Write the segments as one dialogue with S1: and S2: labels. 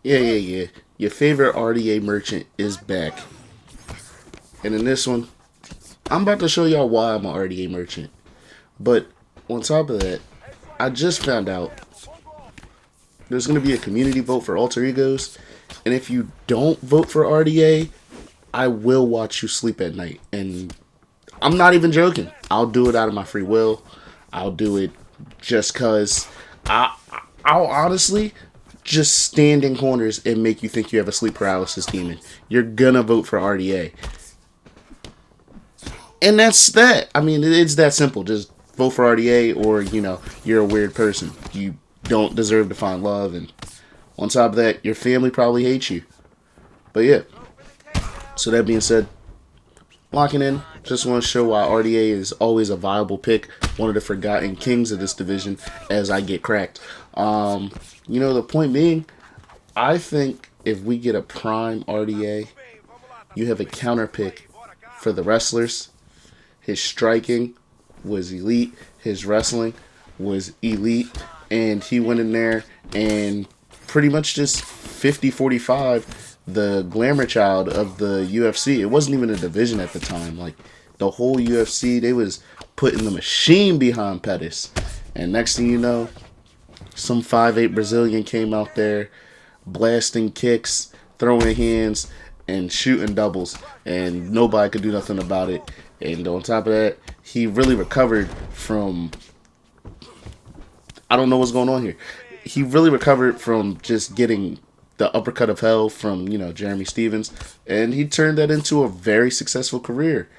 S1: Yeah. Your favorite RDA merchant is back. And in this one, I'm about to show y'all why I'm an RDA merchant. But on top of that, I just found out there's going to be a community vote for alter egos. And if you don't vote for RDA, I will watch you sleep at night. And I'm not even joking. I'll do it out of my free will. I'll do it just because I'll honestly just stand in corners and make you think you have a sleep paralysis demon. You're going to vote for RDA. And that's that. I mean, it's that simple. Just vote for RDA or, you're a weird person. You don't deserve to find love. And on top of that, your family probably hates you. But yeah. So that being said, locking in. Just want to show why RDA is always a viable pick. One of the forgotten kings of this division as I get cracked. The point being, I think if we get a prime RDA, you have a counter pick for the wrestlers. His striking was elite. His wrestling was elite. And he went in there and pretty much just 50-45 the glamour child of the UFC. It wasn't even a division at the time. Like, the whole UFC, they was putting the machine behind Pettis. And next thing you know, some 5'8" Brazilian came out there blasting kicks, throwing hands, and shooting doubles. And nobody could do nothing about it. And on top of that, he really recovered from... I don't know what's going on here. He really recovered from just getting the uppercut of hell from, Jeremy Stevens. And he turned that into a very successful career.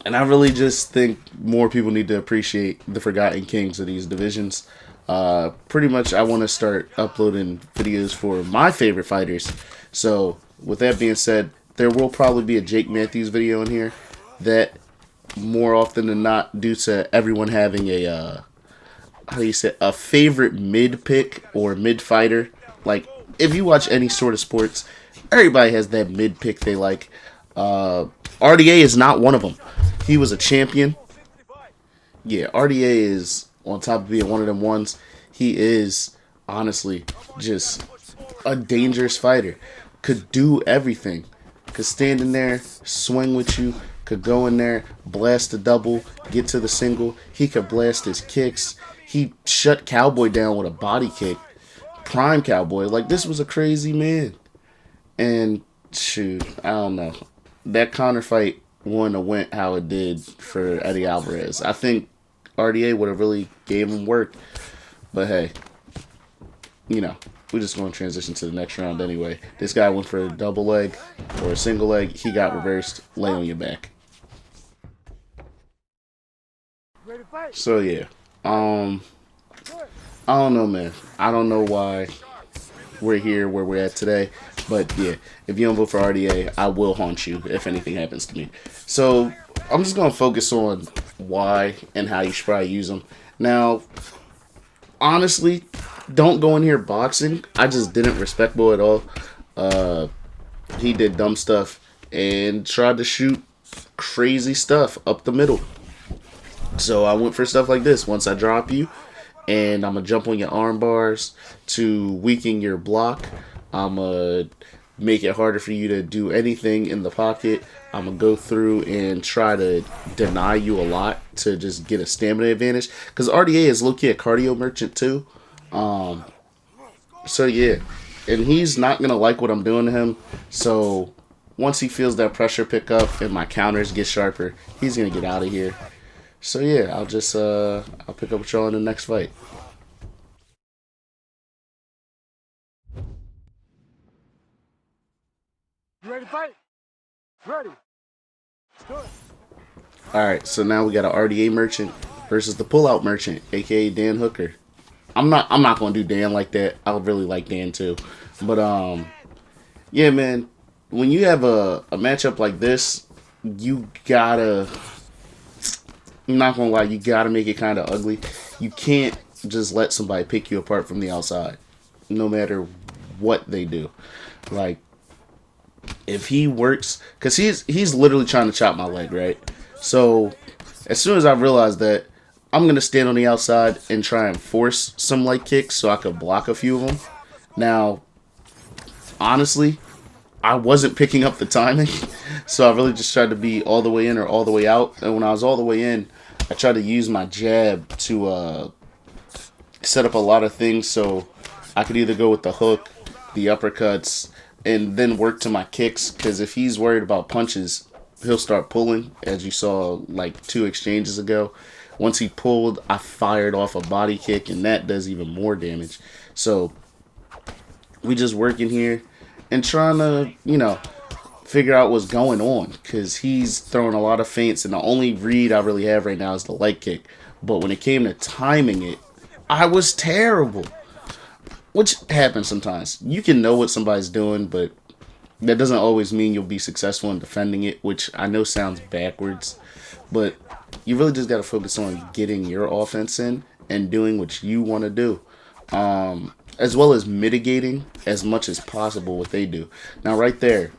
S1: And I really just think more people need to appreciate the forgotten kings of these divisions. Pretty much I want to start uploading videos for my favorite fighters. So with that being said, there will probably be a Jake Matthews video in here that more often than not, due to everyone having a a favorite mid pick or mid fighter. Like, if you watch any sort of sports, everybody has that mid pick they like. RDA is not one of them. He was a champion. Yeah, RDA is, on top of being one of them ones, he is honestly just a dangerous fighter. Could do everything. Could stand in there, swing with you. Could go in there, blast the double, get to the single. He could blast his kicks. He shut Cowboy down with a body kick. Prime Cowboy. Like, this was a crazy man. And, shoot, I don't know. That counter fight wouldn't have went how it did for Eddie Alvarez. I think RDA would have really gave him work. But, hey, we're just going to transition to the next round anyway. This guy went for a double leg or a single leg. He got reversed. Lay on your back. So, yeah. I don't know, man. I don't know why we're here where we're at today. But, yeah, if you don't vote for RDA, I will haunt you if anything happens to me. So, I'm just going to focus on why and how you should probably use them. Now, honestly, don't go in here boxing. I just didn't respect Bo at all. He did dumb stuff and tried to shoot crazy stuff up the middle. So I went for stuff like this. Once I drop you, and I'm going to jump on your arm bars to weaken your block. I'm going to make it harder for you to do anything in the pocket. I'm going to go through and try to deny you a lot to just get a stamina advantage. Because RDA is low-key a cardio merchant too. So yeah. And he's not going to like what I'm doing to him. So once he feels that pressure pick up and my counters get sharper, he's going to get out of here. So yeah, I'll just I'll pick up with y'all in the next fight.
S2: You ready to fight? Ready. Good.
S1: Alright, so now we got an RDA merchant versus the pullout merchant, aka Dan Hooker. I'm not gonna do Dan like that. I really like Dan too. But yeah, man, when you have a matchup like this, you gotta, I'm not gonna lie, you gotta make it kind of ugly. You can't just let somebody pick you apart from the outside, no matter what they do. Like, if he works, because he's literally trying to chop my leg, right? So as soon as I realized that, I'm going to stand on the outside and try and force some leg kicks so I could block a few of them. Now, honestly, I wasn't picking up the timing, so I really just tried to be all the way in or all the way out. And when I was all the way in, I tried to use my jab to set up a lot of things so I could either go with the hook, the uppercuts, and then work to my kicks. Because if he's worried about punches, he'll start pulling, as you saw like 2 exchanges ago. Once he pulled, I fired off a body kick, and that does even more damage. So we just working here and trying to, figure out what's going on, because he's throwing a lot of feints, and the only read I really have right now is the leg kick. But when it came to timing it, I was terrible, which happens sometimes. You can know what somebody's doing, but that doesn't always mean you'll be successful in defending it, which I know sounds backwards, but you really just got to focus on getting your offense in and doing what you want to do, as well as mitigating as much as possible what they do. Now, right there,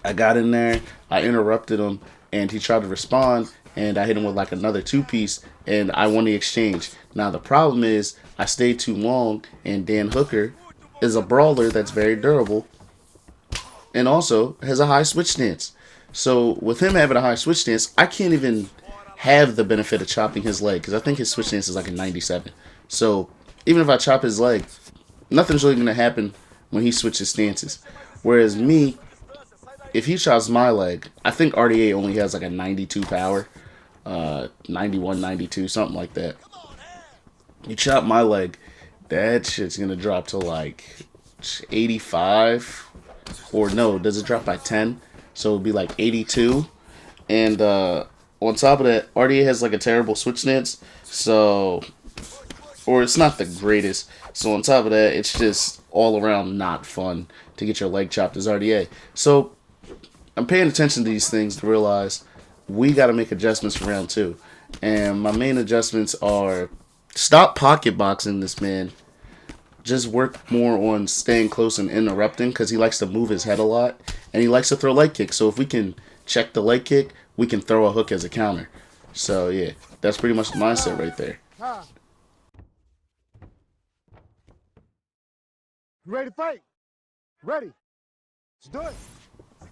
S1: I got in there, I interrupted him, and he tried to respond, and I hit him with like another 2-piece, and I won the exchange. Now, the problem is I stayed too long, and Dan Hooker is a brawler that's very durable and also has a high switch stance. So with him having a high switch stance, I can't even have the benefit of chopping his leg, because I think his switch stance is like a 97. So even if I chop his leg, nothing's really going to happen when he switches stances. Whereas me, if he chops my leg, I think RDA only has like a 92 power, 91, 92, something like that. You chop my leg, that shit's going to drop to like 85. Or no, does it drop by 10? So it'll be like 82. And on top of that, RDA has like a terrible switch stance. So, or it's not the greatest. So on top of that, it's just all around not fun to get your leg chopped as RDA. So I'm paying attention to these things to realize we got to make adjustments for round 2. And my main adjustments are stop pocket boxing this man. Just work more on staying close and interrupting, because he likes to move his head a lot, and he likes to throw leg kicks. So if we can check the leg kick, we can throw a hook as a counter. So yeah, that's pretty much the mindset right there.
S2: You ready to fight? Ready. Let's do it.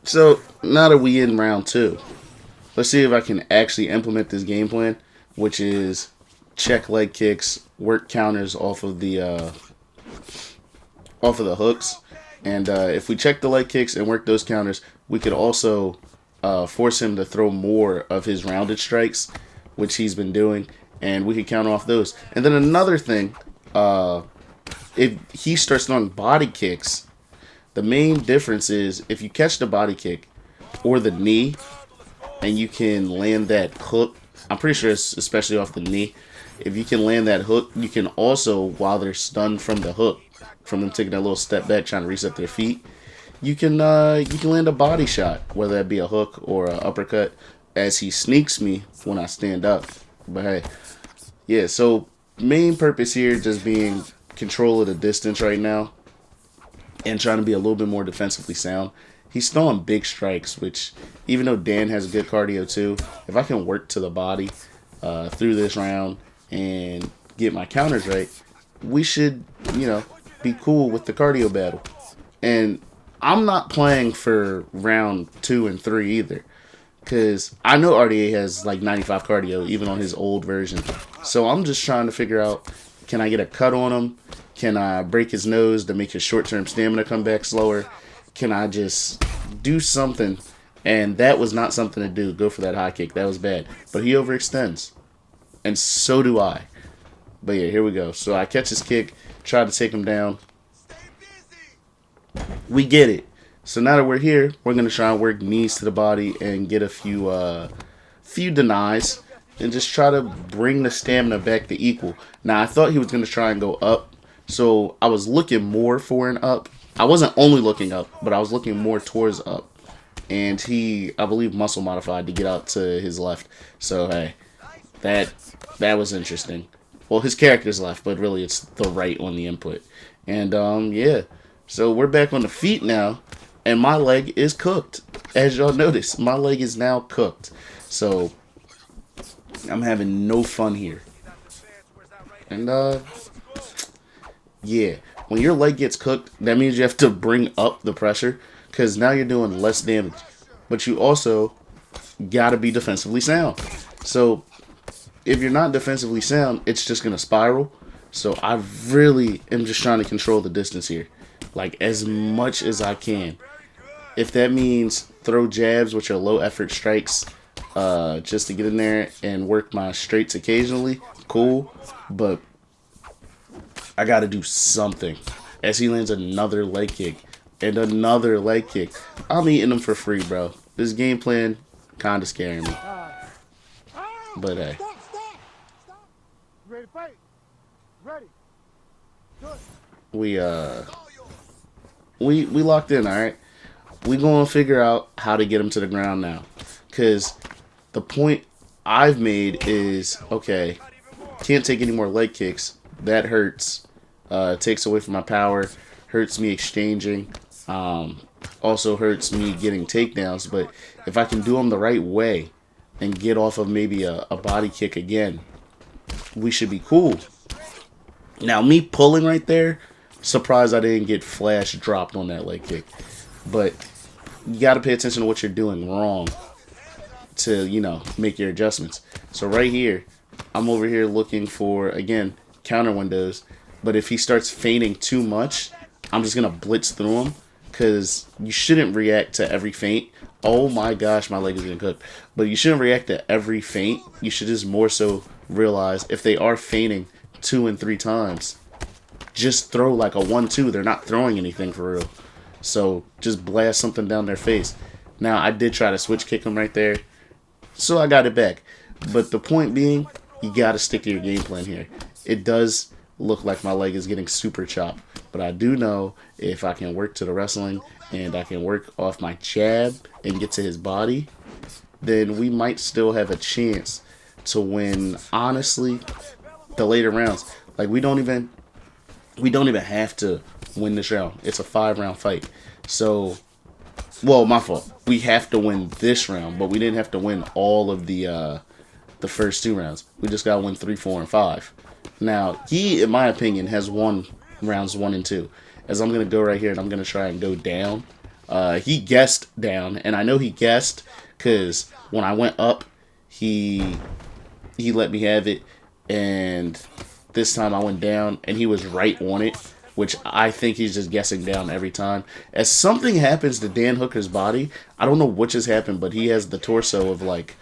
S1: So now that we in round 2, let's see if I can actually implement this game plan, which is check leg kicks, work counters off of the hooks, and if we check the leg kicks and work those counters, we could also force him to throw more of his rounded strikes, which he's been doing, and we could counter off those. And then another thing, if he starts throwing body kicks, the main difference is if you catch the body kick or the knee and you can land that hook, I'm pretty sure it's especially off the knee, if you can land that hook, you can also, while they're stunned from the hook, from them taking that little step back trying to reset their feet, you can land a body shot, whether that be a hook or an uppercut, as he sneaks me when I stand up. But hey, yeah, so main purpose here just being control of the distance right now and trying to be a little bit more defensively sound. He's throwing big strikes, which even though Dan has good cardio too, if I can work to the body through this round and get my counters right, we should, be cool with the cardio battle. And I'm not playing for round 2 and 3 either, because I know RDA has like 95 cardio even on his old version. So I'm just trying to figure out, can I get a cut on him? Can I break his nose to make his short-term stamina come back slower? Can I just do something? And that was not something to do. Go for that high kick. That was bad. But he overextends. And so do I. But yeah, here we go. So I catch his kick, try to take him down. We get it. So now that we're here, we're going to try and work knees to the body and get a few denies and just try to bring the stamina back to equal. Now, I thought he was going to try and go up, so I was looking more for an up. I wasn't only looking up, but I was looking more towards up. And he, I believe, muscle modified to get out to his left. So, hey, that was interesting. Well, his character's left, but really it's the right on the input. And, yeah. So we're back on the feet now, and my leg is cooked. As y'all notice, my leg is now cooked. So I'm having no fun here. And, yeah. When your leg gets cooked, that means you have to bring up the pressure, because now you're doing less damage. But you also gotta be defensively sound. So, if you're not defensively sound, it's just gonna spiral. So, I really am just trying to control the distance here. Like, as much as I can. If that means throw jabs, which are low effort strikes, just to get in there and work my straights occasionally, cool. But I got to do something. As he lands another leg kick and another leg kick, I'm eating them for free, bro. This game plan kind of scaring me. But hey,
S2: Stop. Ready to fight? Ready. Good.
S1: we locked in, all right. We gonna figure out how to get him to the ground now, because the point I've made is, okay, can't take any more leg kicks. That hurts. Takes away from my power. Hurts me exchanging. Also hurts me getting takedowns. But if I can do them the right way and get off of maybe a body kick again, we should be cool. Now, me pulling right there, surprised I didn't get flash dropped on that leg kick. But you got to pay attention to what you're doing wrong to, make your adjustments. So right here, I'm over here looking for, again, counter windows. But if he starts feigning too much, I'm just going to blitz through him, because you shouldn't react to every feint. Oh my gosh, my leg is getting cooked. But you shouldn't react to every feint. You should just more so realize if they are feigning 2 and 3 times, just throw like a 1-2. They're not throwing anything for real. So just blast something down their face. Now, I did try to switch kick him right there, so I got it back. But the point being, you got to stick to your game plan here. It does look like my leg is getting super chopped, but I do know if I can work to the wrestling and I can work off my jab and get to his body, then we might still have a chance to win, honestly, the later rounds. Like, we don't even have to win this round. It's a 5-round fight. So, well, my fault. We have to win this round, but we didn't have to win all of the first 2 rounds. We just got to win 3, 4, and 5. Now, he, in my opinion, has won rounds 1 and 2. As I'm going to go right here, and I'm going to try and go down. He guessed down, and I know he guessed because when I went up, he let me have it, and this time I went down, and he was right on it, which I think he's just guessing down every time. As something happens to Dan Hooker's body, I don't know what just happened, but he has the torso of, like,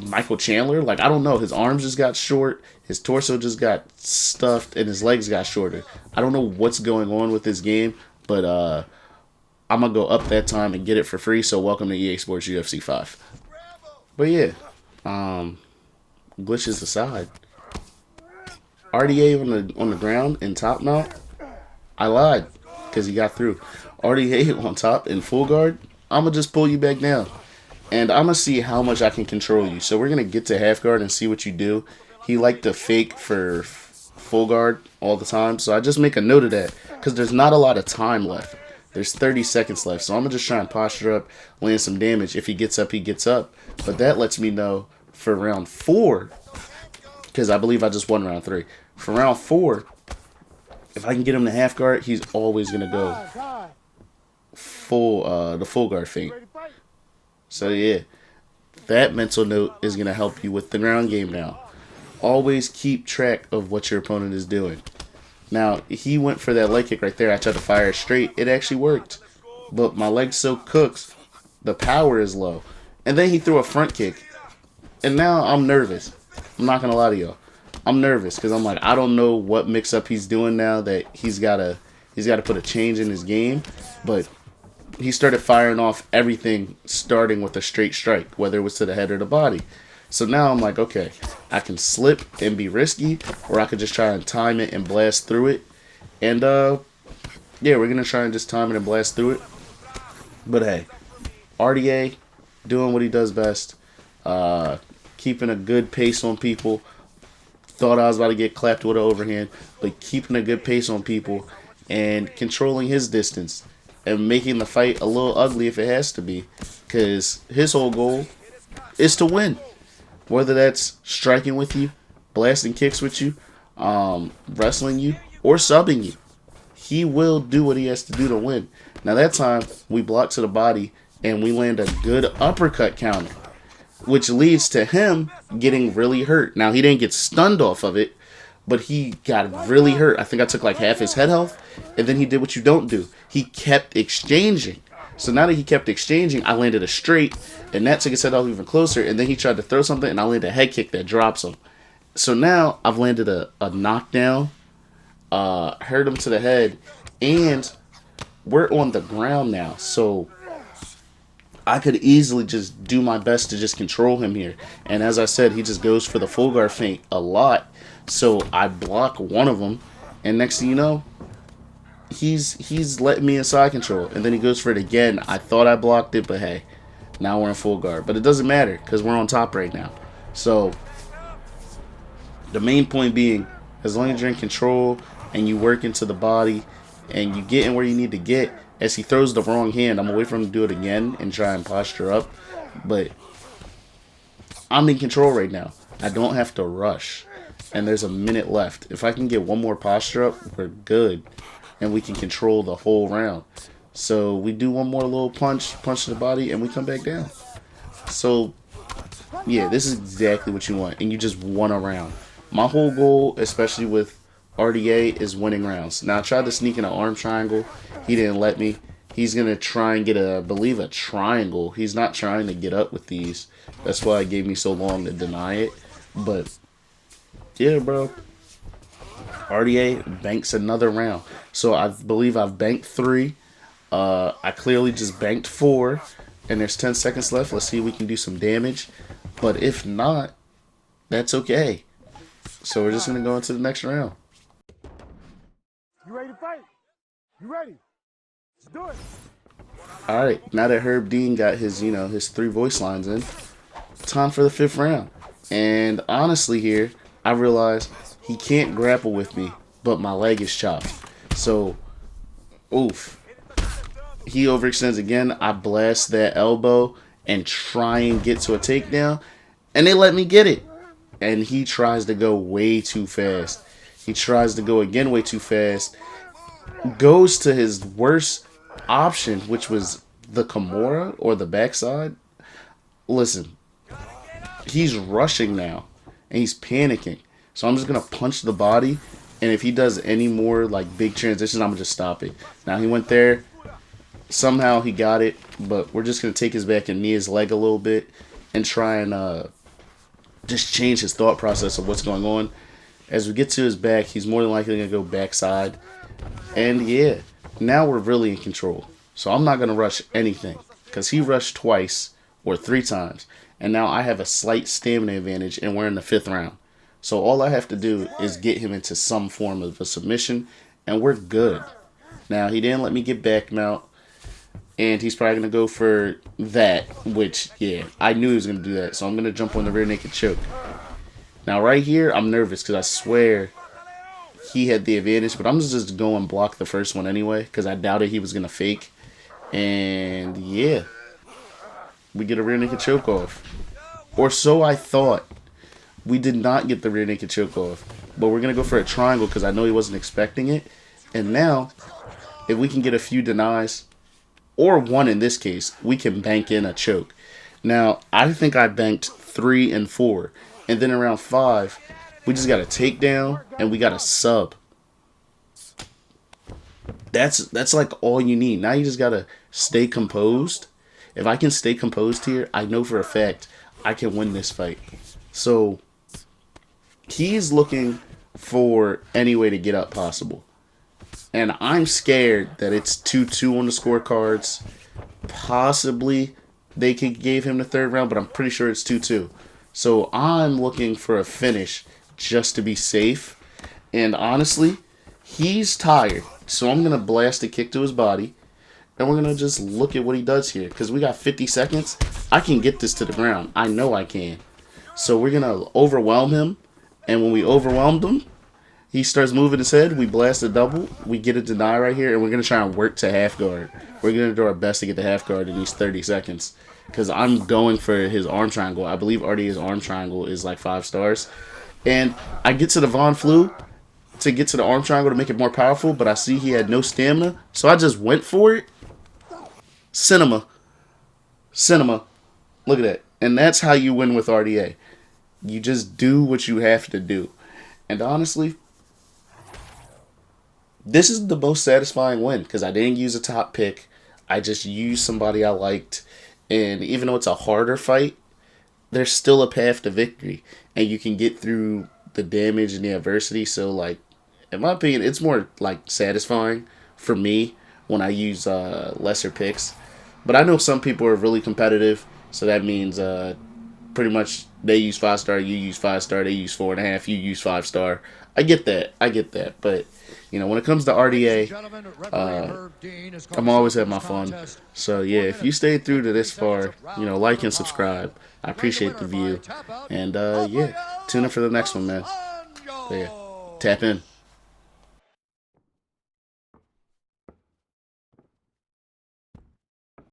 S1: Michael Chandler. Like, I don't know. His arms just got short. His torso just got stuffed, and his legs got shorter. I don't know what's going on with this game, but I'm going to go up that time and get it for free, so welcome to EA Sports UFC 5. But yeah, glitches aside, RDA on the ground in top mount, I lied because he got through. RDA on top in full guard, I'm going to just pull you back down. And I'm going to see how much I can control you. So we're going to get to half guard and see what you do. He liked to fake for full guard all the time. So I just make a note of that, because there's not a lot of time left. There's 30 seconds left. So I'm going to just try and posture up, land some damage. If he gets up, he gets up. But that lets me know for round 4, because I believe I just won round 3. For round 4, if I can get him to half guard, he's always going to go the full guard feint. So yeah, that mental note is going to help you with the ground game now. Always keep track of what your opponent is doing. Now, he went for that leg kick right there. I tried to fire it straight. It actually worked. But my leg's so cooked, the power is low. And then he threw a front kick. And now I'm nervous. I'm not going to lie to y'all. I'm nervous because I'm like, I don't know what mix-up he's doing now that he's got to put a change in his game. But he started firing off everything starting with a straight strike, whether it was to the head or the body. So now I'm like, okay, I can slip and be risky, or I could just try and time it and blast through it. And, yeah, we're going to try and just time it and blast through it. But, hey, RDA doing what he does best, keeping a good pace on people. Thought I was about to get clapped with an overhand, but keeping a good pace on people and controlling his distance and making the fight a little ugly if it has to be, because his whole goal is to win. Whether that's striking with you, blasting kicks with you, wrestling you, or subbing you. He will do what he has to do to win. Now that time, we block to the body and we land a good uppercut counter, which leads to him getting really hurt. Now he didn't get stunned off of it, but he got really hurt. I think I took like half his head health, and then he did what you don't do. He kept exchanging. So now that he kept exchanging, I landed a straight, and that took his head off even closer, and then he tried to throw something, and I landed a head kick that drops him. So now I've landed a knockdown, hurt him to the head, and we're on the ground now. So I could easily just do my best to just control him here. And as I said, he just goes for the full guard feint a lot. So I block one of them, and next thing you know, he's letting me in side control. And then he goes for it again. I thought I blocked it, but hey, now we're in full guard. But it doesn't matter because we're on top right now. So the main point being, as long as you're in control and you work into the body and you get in where you need to get, as he throws the wrong hand, I'm going to wait for him to do it again and try and posture up. But I'm in control right now. I don't have to rush. And there's a minute left. If I can get one more posture up, we're good. And we can control the whole round. So we do one more little punch to the body, and we come back down. So, yeah, this is exactly what you want. And you just won a round. My whole goal, especially with RDA, is winning rounds. Now, I tried to sneak in an arm triangle. He didn't let me. He's going to try and get, I believe, a triangle. He's not trying to get up with these. That's why it gave me so long to deny it. But, yeah, bro. RDA banks another round. So, I believe I've banked 3. I clearly just banked 4. And there's 10 seconds left. Let's see if we can do some damage. But if not, that's okay. So, we're just going to go into the next round.
S2: You ready to fight? You ready? Let's do it.
S1: All right, now that Herb Dean got his, his 3 voice lines in, time for the 5th round. And honestly here, I realize he can't grapple with me, but my leg is chopped. So, oof. He overextends again. I blast that elbow and try and get to a takedown, and they let me get it. And he tries to go way too fast. He tries to go again way too fast. Goes to his worst option, which was the Kimura or the backside. Listen, he's rushing now, and he's panicking. So I'm just going to punch the body, and if he does any more like big transitions, I'm going to just stop it. Now he went there. Somehow he got it, but we're just going to take his back and knee his leg a little bit and try and just change his thought process of what's going on. As we get to his back, he's more than likely going to go backside. And yeah, now we're really in control. So I'm not going to rush anything because he rushed twice or 3 times. And now I have a slight stamina advantage and we're in the 5th round. So all I have to do is get him into some form of a submission and we're good. Now he didn't let me get back mount. And he's probably going to go for that, which, yeah, I knew he was going to do that. So I'm going to jump on the rear naked choke. Now, right here, I'm nervous because I swear he had the advantage. But I'm just going to block the first one anyway because I doubted he was going to fake. And, yeah, we get a rear naked choke off. Or so I thought. We did not get the rear naked choke off. But we're going to go for a triangle because I know he wasn't expecting it. And now, if we can get a few denies, or 1 in this case, we can bank in a choke. Now, I think I banked 3 and 4. And then around 5, we just got a takedown and we got a sub. That's like all you need. Now you just got to stay composed. If I can stay composed here, I know for a fact I can win this fight. So, he's looking for any way to get up possible. And I'm scared that it's 2-2 on the scorecards. Possibly they gave him the 3rd round, but I'm pretty sure it's 2-2. So I'm looking for a finish just to be safe. And honestly, he's tired. So I'm going to blast a kick to his body. And we're going to just look at what he does here. Because we got 50 seconds. I can get this to the ground. I know I can. So we're going to overwhelm him. And when we overwhelmed him, he starts moving his head. We blast a double. We get a deny right here. And we're going to try and work to half guard. We're going to do our best to get the half guard in these 30 seconds. because I'm going for his arm triangle. I believe RDA's arm triangle is like 5 stars. And I get to the Von Flu to get to the arm triangle to make it more powerful, but I see he had no stamina, so I just went for it. Cinema. Look at that. And that's how you win with RDA. You just do what you have to do. And honestly, this is the most satisfying win because I didn't use a top pick. I just used somebody I liked. And even though it's a harder fight, there's still a path to victory. And you can get through the damage and the adversity. So, like, in my opinion, it's more, like, satisfying for me when I use lesser picks. But I know some people are really competitive. So that means pretty much they use 5-star, you use 5-star, they use 4.5, you use 5-star. I get that. But, you know, when it comes to RDA, I'm always having my fun. So, yeah, if you stayed through to this far, you know, like and subscribe. I appreciate the view. And, yeah, tune in for the next one, man. So, yeah, tap in.